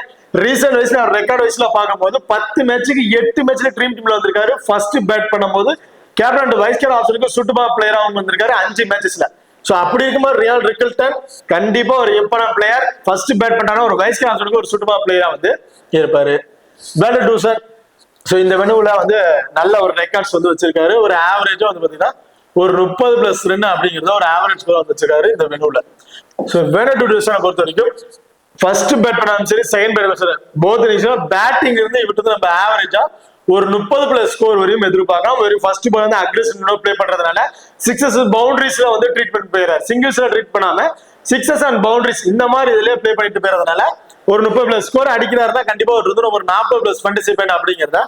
ரீசன்ட் வைஸ்ல ரெக்கார்ட் வைஸ்ல பார்க்கும்போது 10 மேட்சுக்கு 8 மேட்ச்ல ட்ரீம் டீம்ல வந்திருக்காரு. ஃபர்ஸ்ட் பேட் பண்ணும்போது கேப்டன் அண்ட் வைஸ் கேப்டன் ஆப்ஷனுக்கு சூட்டுபாம் பிளேயரா வந்திருக்காரு 5 மேட்சஸ்ல. சோ அப்படி இருக்கும்போது ரியால் ரிக்கில்டன் கண்டிப்பா ஒரு இம்பார்ட்டன்ட் பிளேயர். ஃபர்ஸ்ட் பேட் பண்றாங்க ஒரு வைஸ் கேப்டன் ஆப்ஷனுக்கு ஒரு சூட்டுபாம் பிளேயரா வந்து இருப்பாரு. பேட் டூசர் சோ இந்த வெனுவுல வந்து நல்ல ஒரு ரெக்கார்ட்ஸ் வந்து வச்சிருக்காரு. ஒரு ஆவரேஜா வந்து பாத்தீங்கன்னா ஒரு 30+ ரன் அப்படிங்கறத ஒரு ஆவரேஜ் ஸ்கோர் வந்து வச்சிருக்காரு இந்த வெனுவுல. சோ வேனட் டூசனை பொறுத்த வரைக்கும் ஃபர்ஸ்ட் பேட் பண்ணாலும் சரி, செகண்ட் பேட் சரி, போத் இன்னிங்ஸ்ல பேட்டிங் இருந்து இவர்கிட்ட நம்ம ஆவரேஜா ஒரு 30+ ஸ்கோர் வரையும் எதிர்பார்க்கலாம். ஒரு ஃபர்ஸ்ட் பால் வந்து அக்ரெசிவ் பிளே பண்றதுனால சிக்ஸஸ் பவுண்டரிஸ்ல வந்து ட்ரீட்மெண்ட் போயிடாரு. சிங்கிள்ஸ்ல ட்ரீட் பண்ணாம சிக்ஸஸ் அண்ட் பவுண்டரிஸ் இந்த மாதிரி இதுலயே பிளே பண்ணிட்டு போறதுனால ஒரு 30+ ஸ்கோர் அடிக்கிறாருன்னா கண்டிப்பா ஒரு 40+ ஃபேண்டசி பாயிண்ட் அப்படிங்கிறத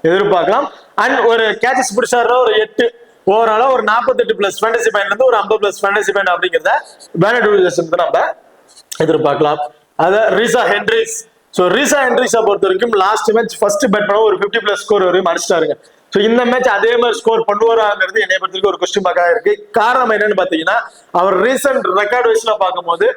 எதிர்பார்க்கலாம். அண்ட் ஒரு கேச்சஸ் பிடிச்சாருன்னா ஒரு 8 ஓவராலா ஒரு 48+ ஃபேண்டசி பாயிண்ட் இருந்து ஒரு 50+ ஃபேண்டசி பாயிண்ட் அப்படிங்கிறத வேனட் நம்ம எதிர்பார்க்கலாம். அத ரீசா ஹென்ட்ரிக்ஸ் சோ ரீசா ஹென்ட்ரிக்ஸை பொறுத்த வரைக்கும் லாஸ்ட் மேட்ச் ஃபர்ஸ்ட் பேட் பண்ண ஒரு 50+ ஸ்கோர் வரையும் அடிச்சிட்டாருங்க. சோ இந்த மேட்ச் அதே மாதிரி ஸ்கோர் பண்ணுவாராங்கிறது என்னை பொறுத்தவரைக்கும் ஒரு கொஸ்டின் மார்க்கா இருக்கு. காரணம் என்னன்னு பாத்தீங்கன்னா அவர் ரீசன்ட் ரெக்கார்ட் வைஸ்ல பார்க்கும்போது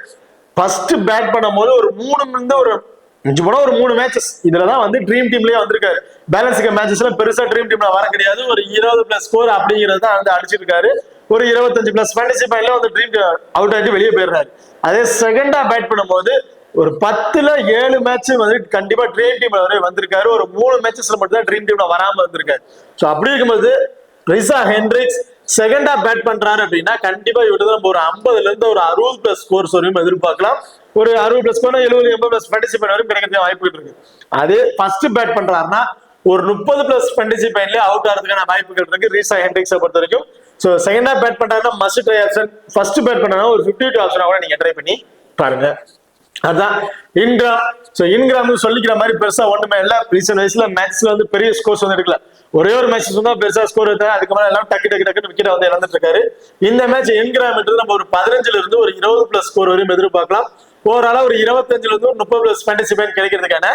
ஃபர்ஸ்ட் பேட் பண்ணும்போது ஒரு 3 மேட்சஸ் இதுலதான் வந்து ட்ரீம் டீம்லயே வந்திருக்காரு. பேலன்ஸ் மேட்சஸ்ல பெருசா ட்ரீம் டீம்ல வர கிடையாது. ஒரு 20+ ஸ்கோர் அப்படிங்கிறது தான் வந்து அடிச்சிருக்காரு. ஒரு 25+ ஃபேண்டசி பாயிண்ட்ல வந்து ட்ரீம் அவுட் ஆகி வெளியே போயிடுறாரு. அதே செகண்டா பேட் பண்ணும்போது ஒரு 10ல 7 மேட்ச் வந்து கண்டிப்பா ட்ரீம் டீம்ல வந்திருக்காரு. ஒரு 3 மேட்சஸ்ல மட்டும் தான் ட்ரீம் டீம்ல வராம வந்திருக்காரு. சோ அப்படி இருக்கும்போது ரிசா ஹென்ட்ரிக்ஸ் செகண்டா பேட் பண்றாரு அப்படின்னா கண்டிப்பா இவர்கிட்ட நம்ம ஒரு 50ல இருந்து ஒரு 60+ ஸ்கோர்ஸ் வரையும் எதிர்பார்க்கலாம். ஒரு 60+ ஸ்கோர் 70-80+ ஃபேண்டசி பாயிண்ட் வரையும் கிடைக்கிறதுக்கு வாய்ப்பு இருக்கு. அதே ஃபர்ஸ்ட் பேட் பண்றாருன்னா ஒரு 30+ ஃபேண்டசி பாயிண்ட்லயே அவுட் ஆகிறதுக்கான வாய்ப்புகள் இருக்கு ரிசா ஹென்ட்ரிக்ஸை பொறுத்த வரைக்கும். சோ செகண்டா பேட் பண்றாருன்னா must try option, first bad பண்றாருன்னா ஒரு 52 ஆப்ஷனா கூட நீங்க ட்ரை பண்ணி பாருங்க. அதான் இன்கிராம். சோ இன்கிராம் சொல்லிக்கிற மாதிரி பெருசா ஒண்ணுமே இல்ல. ரீசன்ட் வைஸ்ல மேட்ச்ல வந்து பெரிய ஸ்கோர்ஸ் வந்து எடுக்கல. ஒரே ஒரு மேட்ச் தான் பெருசா ஸ்கோர் எடுத்தாரு. அதுக்கு மேல எல்லாம் டக்கு விக்கெட் வந்து இழந்துட்டு இருக்காரு. இந்த மேட்ச் இன்கிராம் நம்ம ஒரு 15ல இருந்து ஒரு 20+ ஸ்கோர் வரையும் எதிர்பார்க்கலாம். ஓவராலா ஒரு 25ல இருந்து ஒரு 30+ ஃபேண்டசி பாயிண்ட் கிடைக்கிறதுக்கான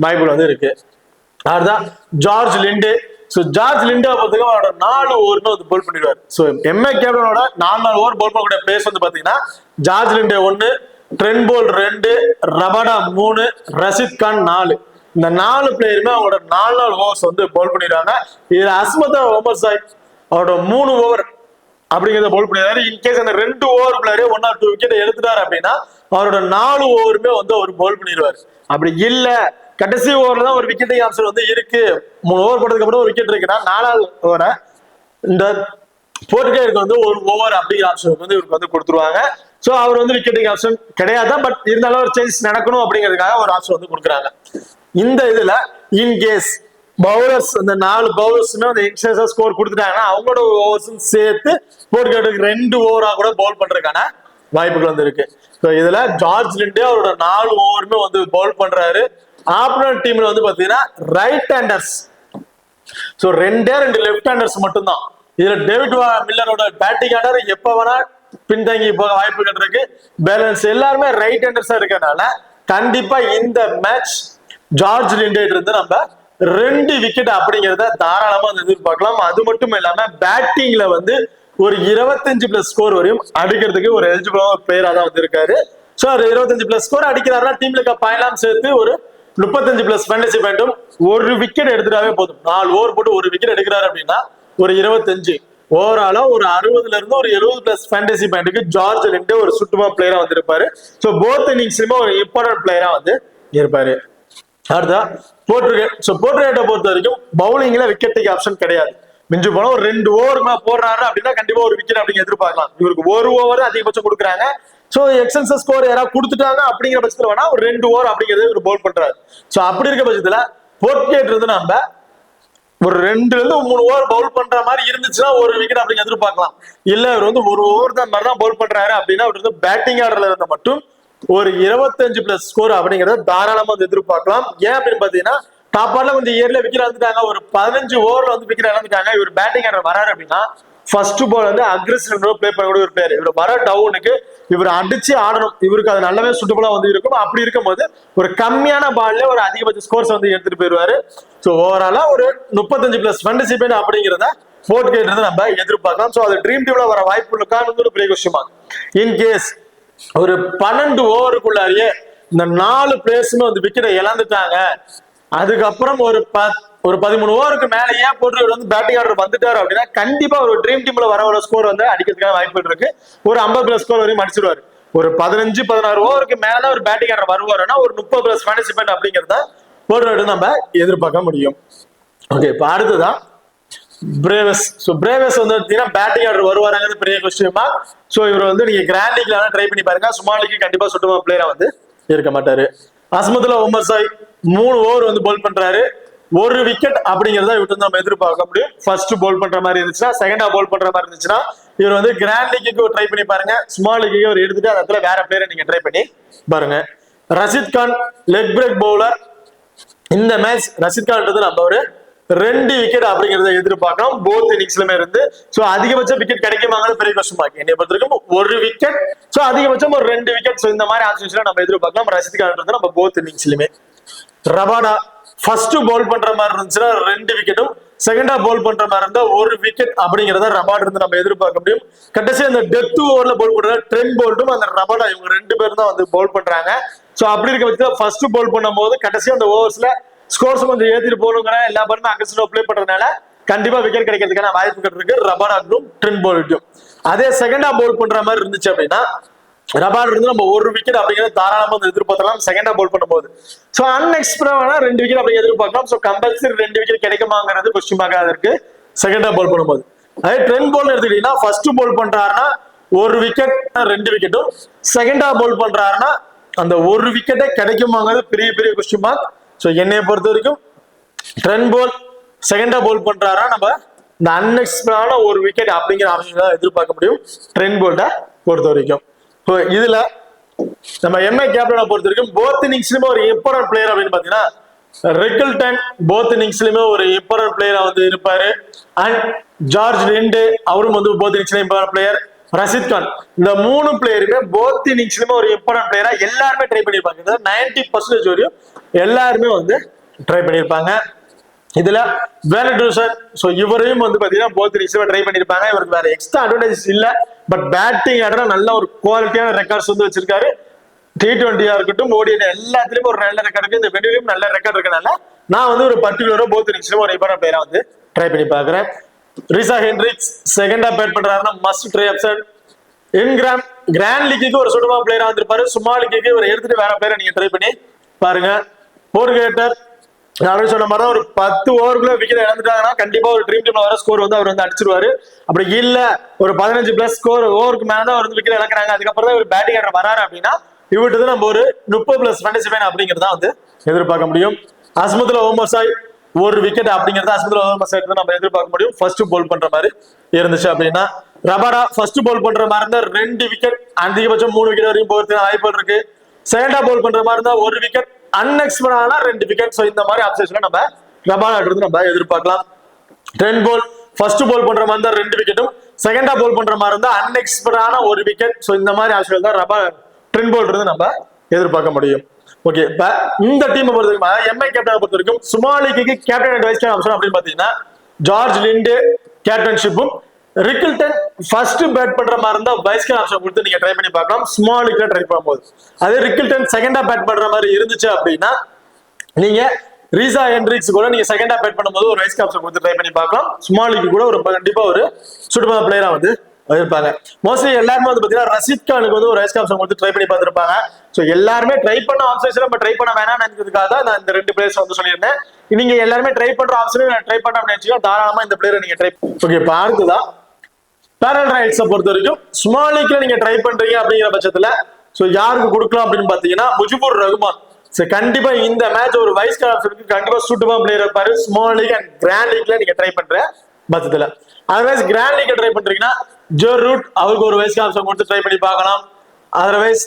வாய்ப்புகள் வந்து இருக்கு. அதுதான் George Linde. So George Linda பொறுத்தவரைக்கும் அவரோட 4 ஓவர்னு வந்து போல் பண்ணிடுவார். சோ எம்ஐ கேப்டனோட 4 ஓவர் போல் பண்ணக்கூடிய பிளேயர்ஸ் வந்து பாத்தீங்கன்னா George Linde 1, Trent Boult 2, Rabada 3, Rashid Khan 4. இந்த 4 பிளேயருமே அவங்களோட 4 ஓவர்ஸ் வந்து போல் பண்ணிடுறாங்க. இதுல அஸ்மதா ஒமர் சாய் அவரோட 3 ஓவர் அப்படிங்கிறத போல் பண்ணிடுறாரு. இன்கேஸ் அந்த 2 ஓவர் பிளேயரே 1 or 2 விக்கெட் எடுத்துட்டாரு அப்படின்னா அவரோட 4 ஓவருமே வந்து அவர் போல் பண்ணிடுவார். அப்படி இல்ல கடைசி ஓவர்ல தான் ஒரு விக்கெட் ஆப்ஷன் வந்து இருக்கு, 3 ஓவர் போட்டதுக்கு அப்புறம் ஒரு விக்கெட் இருக்குன்னா 4வது ஓவரை இந்த போர்ட்டுகேயருக்கு வந்து ஒரு ஓவர் அப்படிங்கிற ஆப்ஷன் வந்து இவருக்கு வந்து கொடுத்துருவாங்க. சோ அவர் வந்து விக்கெட்டிங் ஆப்ஷன் கிடையாது. பட் இருந்தாலும் ஒரு சேஞ்ச் நடக்கணும் அப்படிங்கிறதுக்காக ஒரு ஆப்ஷன் வந்து கொடுக்குறாங்க. இந்த இதுல இன்கேஸ் பவுலர்ஸ் அந்த 4 பவுலர்ஸுமே அந்த எக்ஸ்ட்ரா ஸ்கோர் கொடுத்துட்டாங்கன்னா அவங்களோட ஓவர்ஸும் சேர்த்து போர்ட்டுகேயருக்கு 2 ஓவரா கூட பவுல் பண்றதுக்கான வாய்ப்புகள் வந்து இருக்கு. ஸோ இதுல ஜார்ஜ் லிண்டே அவரோட 4 ஓவருமே வந்து பவுல் பண்றாரு. ஆப்போனன்ட் டீம்ல வந்து பாத்தீங்கன்னா ரைட் ஹேண்டர்ஸ் ஸோ ரெண்டு லெஃப்ட் ஹேண்டர்ஸ் மட்டும்தான். இதுல டேவிட் மில்லரோட பேட்டிங் ஆர்டர் எப்ப வேணா பின்தங்கி போக வாய்ப்புகள் இருக்கு. பேலன்ஸ் எல்லாருமே ரைட் ஹேண்டர்ஸா இருக்கனால கண்டிப்பா இந்த மேட்ச் ஜார்ஜ் லிண்டே இருந்து நம்ம 2 விக்கெட் அப்படிங்கிறத தாராளமா எதிர்பார்க்கலாம். அது மட்டும் இல்லாம பேட்டிங்ல வந்து ஒரு 25+ ஸ்கோர் வரையும் அடிக்கிறதுக்கு ஒரு எலிஜிபிளான பிளேயரா தான் வந்திருக்காரு. ஸோ 25+ ஸ்கோர் அடிக்கிறாருன்னா டீம்ல இருக்க பாயிலாம் சேர்த்து ஒரு 35+ ஃபேண்டசி பாயிண்ட்டும் ஒரு விக்கெட் எடுத்துட்டாவே போதும். 4 ஓவர் போட்டு ஒரு விக்கெட் எடுக்கிறாரு அப்படின்னா ஒரு 25 ஓவராலா ஒரு 60ல இருந்து ஒரு 70+ ஃபேண்டசி பாயிண்ட்டுக்கு ஜார்ஜ் லிண்டே ஒரு சுட்டுமா பிளேயரா வந்திருப்பாரு. ஸோ போத் இன்னிங்ஸ்லயுமே ஒரு இம்பார்ட்டன்ட் பிளேயரா வந்து இருப்பாரு. அடுத்தா போர்ட்ரேட்டை பொறுத்த வரைக்கும் பவுலிங்ல விக்கெட்டுக்கு ஆப்ஷன் கிடையாது. மிஞ்சு போனா ஒரு 2 ஓவர் போடுறாரு அப்படின்னா கண்டிப்பா ஒரு விக்கெட் அப்படிங்க எதிர்பார்க்கலாம். இவருக்கு 1 ஓவர் அதிகபட்சம் கொடுக்குறாங்க. சோ எக்ஸன்ஸ் ஸ்கோர் யாராவது கொடுத்துட்டாங்க அப்படிங்கிற பட்சத்துல வேணா ஒரு 2 ஓவர் அப்படிங்கிறது இவர் போல் பண்றாரு. சோ அப்படி இருக்க பட்சத்துல போர்ட்ரேட் இருந்து நம்ம ஒரு 2 ல இருந்து 3 ஓவர் பவுல் பண்ற மாதிரி இருந்துச்சுன்னா ஒரு விக்கெட் அப்படிங்க எதிர்பார்க்கலாம். இல்ல இவர் வந்து 1 ஓவர் தான் மாதிரி தான் பவுல் பண்றாரு அப்படின்னா அவர் வந்து பேட்டிங் ஆர்டர்ல இருந்த மட்டும் ஒரு 25+ ஸ்கோர் அப்படிங்கறத தாராளமா வந்து எதிர்பார்க்கலாம். ஏன் அப்படின்னு பாத்தீங்கன்னா டாப் ஆர்டர்ல கொஞ்சம் இயர்ல விக்கெட் வந்துட்டாங்க. ஒரு 15 ஓவர்ல வந்து விக்கெட் இழந்துட்டாங்க. இவர் பேட்டிங் ஆர்டர் வராரு அப்படின்னா ஃபர்ஸ்ட் பால் வந்து அக்ரெசிவ் பிளே பண்ணக்கூடிய ஒரு பிளேயர். இவர் வர டவுனுக்கு இவர் அடிச்சு ஆடணும். இவருக்கு அது நல்லாவே சூட்டபுளா வந்து இருக்கும். அப்படி இருக்கும்போது ஒரு கம்மியான பால்ல ஒரு அதிகபட்ச ஸ்கோர்ஸ் வந்து எடுத்துட்டு போயிருவாரு. ஸோ ஓவராலா ஒரு 35+ ஃபேண்டசி பாயிண்ட் அப்படிங்கிறத போர்ட்ரேட் இருந்து நம்ம எதிர்பார்க்கலாம். ஸோ அது ட்ரீம் டீம்ல வர வாய்ப்பு இருக்கான்னு ஒரு பெரிய விஷயமா. இன்கேஸ் ஒரு 12 ஓவருக்குள்ளாரியே இந்த 4 பிளேயர்ஸுமே வந்து விக்கெட்டை இழந்துட்டாங்க, அதுக்கப்புறம் ஒரு 13 ஓவருக்கு மேல ஏன் போட்டு வந்து பேட்டிங் ஆர்டர் வந்துட்டாரு அப்படின்னா கண்டிப்பா ஒரு ட்ரீம் டீம்ல வர ஸ்கோர் வந்து அடிக்கிறதுக்கான வாய்ப்புகள் இருக்கு. ஒரு 50+ ஸ்கோர் வரையும் அடிச்சிருவாரு. ஒரு 15-16 ஓவருக்கு மேல ஒரு பேட்டிங் ஆர்டர் வருவாருன்னா ஒரு 30+ ஃபேண்டசி பாயிண்ட் அப்படிங்கிறத போட்டு நம்ம எதிர்பார்க்க முடியும். ஓகே, இப்ப அடுத்ததான் பிரேவஸ். ஸோ பிரேவஸ் வந்து பேட்டிங் ஆர்டர் வருவாருங்கிறது பெரிய கொஸ்டின். ஸோ இவர் வந்து நீங்க கிராண்ட் லீக்ல ட்ரை பண்ணி பாருங்க. சுமார் லீக் கண்டிப்பா சுத்தமா பிளேயரா வந்து இருக்க மாட்டாரு. அஸ்மதுல்லா உமர் சாய் 3 ஓவர் வந்து போல் பண்றாரு. ஒரு விக்கெட் அப்படிங்கறத இவர்கிட்ட நம்ம எதிர்பார்க்க முடியும். ஃபர்ஸ்ட் போல் பண்ற மாதிரி இருந்துச்சுன்னா, செகண்டா போல் பண்ற மாதிரி இருந்துச்சுன்னா இவர் வந்து கிராண்ட் லீக்கு ட்ரை பண்ணி பாருங்க. ஸ்மால் லீக்கு ஒரு எடுத்துட்டு அந்த இடத்துல வேற பிளேயரை நீங்க ட்ரை பண்ணி பாருங்க. Rashid Khan leg break bowler. இந்த மேட்ச் ரஷித் கான் நம்ம ஒரு 2 விக்கெட் அப்படிங்கறத எதிர்பார்க்கலாம். போத் இன்னிங்ஸ்லுமே இருந்து சோ அதிகபட்ச விக்கெட் கிடைக்குமாங்கிறது பெரிய கஷ்டமா இருக்கு. என்னை பொறுத்தவரைக்கும் ஒரு விக்கெட், சோ அதிகபட்சம் ஒரு 2 விக்கெட். சோ இந்த மாதிரி ஆப்ஷன்ஸ்ல நம்ம எதிர்பார்க்கலாம். ரஷித் கான் நம்ம போத் இன்னிங்ஸ்லுமே. ரபாடா ஃபர்ஸ்ட் பவுல் பண்ற மாதிரி இருந்துச்சுன்னா 2 விக்கெட்டும், செகண்டா பவுல் பண்ற மாதிரி இருந்தா ஒரு விக்கெட் அப்படிங்கறத ரபாடா இருந்து நம்ம எதிர்பார்க்க முடியும். கடைசி அந்த டெத் ஓவர்ல பவுல் பண்ற ட்ரெண்ட் போல்ட்டும் அந்த ரபாடா இவங்க 2 பேரும் தான் வந்து பவுல் பண்றாங்க. சோ அப்படி இருக்க பட்சத்துல ஃபர்ஸ்ட் பவுல் பண்ணும் போது கடைசி அந்த ஓவர்ஸ்ல ஸ்கோர்ஸ் கொஞ்சம் ஏத்திட்டு போகணுங்கிற எல்லா பேருமே அக்ரெசிவா பிளே பண்றதுனால கண்டிப்பா விக்கெட் கிடைக்கிறதுக்கான வாய்ப்புகள் இருக்கு ரபாடாக்கும் ட்ரெண்ட் போல்ட்டும். அதே செகண்டா பவுல் பண்ற மாதிரி இருந்துச்சு அப்படின்னா ரபாட் இருந்து நம்ம ஒரு விக்கெட் அப்படிங்கிறது தாராளமா எதிர்பார்க்கலாம் செகண்டா பவுல் பண்ணும்போது. சோ அன்எக்ஸ்பெக்டடா 2 விக்கெட் அப்படி எதிர்பார்க்கலாம். சோ கம்பல்சரி 2 விக்கெட் கிடைக்குமாங்கிறது கொஸ்டின் மார்க்கா இருக்கு செகண்டா பவுல் பண்ணும்போது. அதே ட்ரெண்ட் பவுல் எடுத்துக்கிட்டீங்கன்னா ஃபர்ஸ்ட் பவுல் பண்றாருன்னா ஒரு விக்கெட் 2 விக்கெட்டும், செகண்டா பவுல் பண்றாருன்னா அந்த ஒரு விக்கெட்டே கிடைக்குமாங்கிறது பெரிய பெரிய கொஸ்டின் மார்க். சோ என்னைய பொறுத்த வரைக்கும் ட்ரெண்ட் பவுல் செகண்டா பவுல் பண்றாரா நம்ம இந்த அன்எக்ஸ்பெக்டடான ஒரு விக்கெட் அப்படிங்கிற ஆப்ஷன் எதிர்பார்க்க முடியும் ட்ரெண்ட் பவுல்ட பொறுத்த வரைக்கும். இதுல நம்ம எம்ஐ கேப்டனை பொறுத்த வரைக்கும் போத் இன்னிங்ஸ்லயுமே ஒரு இம்பார்ட்டன்ட் பிளேயர் அப்படின்னு பாத்தீங்கன்னா ரெக்கில்டன் போத் இன்னிங்ஸ்லயுமே ஒரு இம்பார்ட்டன்ட் பிளேயரா வந்து இருப்பாரு. அண்ட் ஜார்ஜ் லிண்டே அவரும் வந்து போத் இன்னிங்ஸ்ல இம்பார்ட்டன்ட் பிளேயர். ரஷித் கான் இந்த 3 பிளேயருமே போத் இன்னிங்ஸ்லயுமே ஒரு இம்பார்ட்டன்ட் பிளேயரா எல்லாருமே ட்ரை பண்ணிருப்பாங்க. 90% வரையும் எல்லாருமே வந்து ட்ரை பண்ணிருப்பாங்க. இதுல சோ இவரையும் வந்து பாத்தீங்கன்னா போத் இன்னிங்ஸ்ல ட்ரை பண்ணிருப்பாங்க. இவருக்கு வேற எக்ஸ்ட்ரா அட்வான்டேஜ் இல்ல. பட் பேட்டிங் ஆடுற நல்ல ஒரு குவாலிட்டியான ரெக்கார்ட்ஸ் வந்து வச்சிருக்காரு. T20 இருக்கட்டும், ஓடிஐ எல்லாத்துலயும் ஒரு நல்ல ரெக்கார்ட் இருக்கு. இந்த வெனிலையும் நல்ல ரெக்கார்ட் இருக்கனால நான் வந்து ஒரு பர்டிகுலரா போத் இன்னிங்ஸ்ல ஒரு இம்பார்ட்டன்ட் பிளேயரா வந்து ட்ரை பண்ணி பாக்குறேன். ரிசா ஹென்ரிக்ஸ் செகண்டா பேட் பண்றாருன்னா must try option. Ingram grand லீக்கு ஒரு சுட்டமா பிளேயரா வந்திருப்பாரு. சுமால் லீக்கு ஒரு எடுத்துட்டு வேற பிளேயரை நீங்க ட்ரை பண்ணி பாருங்க. போர்கேட்டர் நான் சொன்ன மாதிரி ஒரு 10 ஓவருக்குள்ள விக்கெட் இழந்துட்டாங்கன்னா கண்டிப்பா ஒரு ட்ரீம் டீம்ல வர ஸ்கோர் வந்து அவர் வந்து அடிச்சிருவாரு. அப்படி இல்ல ஒரு 15+ ஸ்கோர் ஓவருக்கு மேலதான் அவர் வந்து விக்கெட் இழக்கிறாங்க, அதுக்கப்புறம் தான் ஒரு பேட்டிங் ஆர்டர் வராரு அப்படின்னா இவர்கிட்ட நம்ம ஒரு 30+ ஃபேண்டசி பாயிண்ட் அப்படிங்கறத வந்து எதிர்பார்க்க முடியும். அஸ்மதுல்லா உமர் சாய் ஒரு விக்கெட் அப்படிங்கறத அஸ்மதுல்லா உமர் சாய் நம்ம எதிர்பார்க்க முடியும் ஃபர்ஸ்ட் பவுல் பண்ற மாதிரி இருந்துச்சு அப்படின்னா. ரபாடா ஃபர்ஸ்ட் பவுல் பண்ற மாதிரி இருந்தா 2 விக்கெட், அதிகபட்சம் 3 விக்கெட் வரையும் போறதுக்கு வாய்ப்புகள் இருக்கு. செகண்டா பவுல் பண்ற மாதிரி இருந்தா ஒரு விக்கெட், அன்எக்ஸ்பெக்டடான 2 விக்கெட். சோ இந்த மாதிரி ஆப்ஷன்ஸ்ல நம்ம ரபாடா நம்ம எதிர்பார்க்கலாம். 10 ball ஃபர்ஸ்ட் போல் பண்ற மாதிரி இருந்தா 2 விக்கெட்டும், செகண்டா போல் பண்ற மாதிரி இருந்தா அன்எக்ஸ்பெக்டடான 1 விக்கெட். சோ இந்த மாதிரி ஆப்ஷன் தான் ட்ரெண்ட் போல் இருந்து நம்ம எதிர்பார்க்க முடியும். ஓகே, இந்த டீமை பொறுத்த வரைக்கும் எம்ஐ கேப்டனை பொறுத்த வரைக்கும் சுமாலிக்கு captain and vice captain option அப்படின்னு பாத்தீங்கன்னா ஜார்ஜ் லிண்டு கேப்டன்ஷிப்பும், ரிக்கில்டன் ஃபர்ஸ்ட் பேட் பண்ற மாதிரி இருந்தா வைஸ் கேப்டன் ஆப்ஷன் கொடுத்து நீங்க ட்ரை பண்ணி பார்க்கலாம் ஸ்மாலிக்ல ட்ரை பண்ணும்போது. அதே ரிக்கில்டன் செகண்டா பேட் பண்ற மாதிரி இருந்துச்சு அப்படின்னா நீங்க ரீசா ஹென்ட்ரிக்ஸ் கூட நீங்க செகண்டா பேட் பண்ணும்போது ஒரு வைஸ் கேப்டன் கொடுத்து ட்ரை பண்ணி பார்க்கலாம். ஸ்மாலிக்கு கூட ஒரு கண்டிப்பா ஒரு சூட்டபிளான பிளேயரா வந்து இருப்பாங்க. மோஸ்ட்லி எல்லாருமே வந்து பாத்தீங்கன்னா ரஷீத் கானுக்கு வந்து ஒரு வைஸ் கேப்டன் கொடுத்து ட்ரை பண்ணி பார்த்திருப்பாங்க. சோ எல்லாருமே ட்ரை பண்ண ஆப்ஷன்ஸ் நம்ம ட்ரை பண்ண வேணாம்னு நினைக்கிறதுக்காக தான் நான் இந்த 2 பிளேயர்ஸ் வந்து சொல்லியிருந்தேன். நீங்க எல்லாருமே ட்ரை பண்ற ஆப்ஷன் ட்ரை பண்ண நினைச்சீங்க தாராளமா இந்த பிளேயரை நீங்க ட்ரை. ஓகே, இப்போ அடுத்ததான் பேரல் ரைட்ஸை பொறுத்த வரைக்கும் ஸ்மாலிக்ல நீங்க ட்ரை பண்றீங்க அப்படிங்கிற பட்சத்துல சோ யாருக்கு கொடுக்கலாம் அப்படின்னு பாத்தீங்கன்னா முஜிபுர் ரஹ்மான். கண்டிப்பா இந்த மேட்ச் ஒரு வைஸ் கேப்டனுக்கு கண்டிப்பா சூட்டபிள் பிளேயர் இருப்பாரு. ஸ்மால் லீக் அண்ட் கிராண்ட் லீக்ல நீங்க ட்ரை பண்ற பட்சத்துல, அதர்வைஸ் கிராண்ட் லீக்ல ட்ரை பண்றீங்கன்னா ஜோ ரூட் அவருக்கு ஒரு வைஸ் கேப்டன் கொடுத்து ட்ரை பண்ணி பார்க்கலாம். அதர்வைஸ்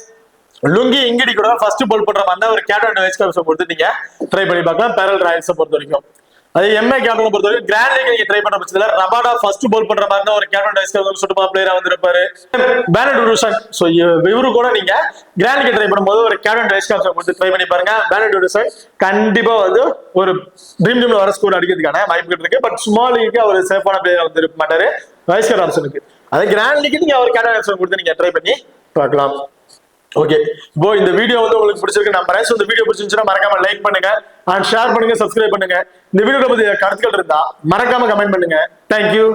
லுங்கி இங்கிடி கூட ஃபர்ஸ்ட் பால் பண்ற மாதிரி ஒரு கேப்டன் வைஸ் கேப்டன் கொடுத்து நீங்க ட்ரை பண்ணி பார்க்கலாம் பேரல் ராயல்ஸை பொறுத்த வரைக்கும். அதே எம்ஐ கேப்டனை பொறுத்த வரைக்கும் கிராண்ட் லீக் நீங்க ட்ரை பண்ற பட்சத்துல ரபாடா ஃபர்ஸ்ட் பால் பண்ற மாதிரி ஒரு கேப்டன் வைஸ் கேப்டன் சூட்டபிள் பிளேயரா வந்து இருப்பாரு. பேனட் உடுசன், சோ இவரு கூட நீங்க கிராண்ட் லீக் ட்ரை பண்ணும்போது ஒரு கேப்டன் வைஸ் கேப்டன் கொடுத்து ட்ரை பண்ணி பாருங்க. பேனட் உடுசன் கண்டிப்பா வந்து ஒரு ட்ரீம் டீம்ல வர ஸ்கோர் அடிக்கிறதுக்கான வாய்ப்புகள் இருக்கு. பட் ஸ்மால் லீக்கு அவர் சேஃபான பிளேயரா வந்து இருக்க மாட்டாரு வைஸ் கேப்டன் ஆப்ஷனுக்கு. அதே கிராண்ட் லீக்கு நீங்க அவர் கேப்டன் ஆப்ஷன் கொடுத்து நீங்க ட்ரை பண்ணி பார்க்கலாம். ஓகே, இப்போ இந்த வீடியோ வந்து உங்களுக்கு பிடிச்சிருக்கு நம்புறேன். இந்த வீடியோ பிடிச்சிருந்துச்சுன்னா மறக்காம லைக் பண்ணுங்க அண்ட் ஷேர் பண்ணுங்க, சப்ஸ்கிரைப் பண்ணுங்க. இந்த வீடியோ பத்தி கருத்துக்கள் இருந்தா மறக்காம கமெண்ட் பண்ணுங்க. தேங்க்யூ.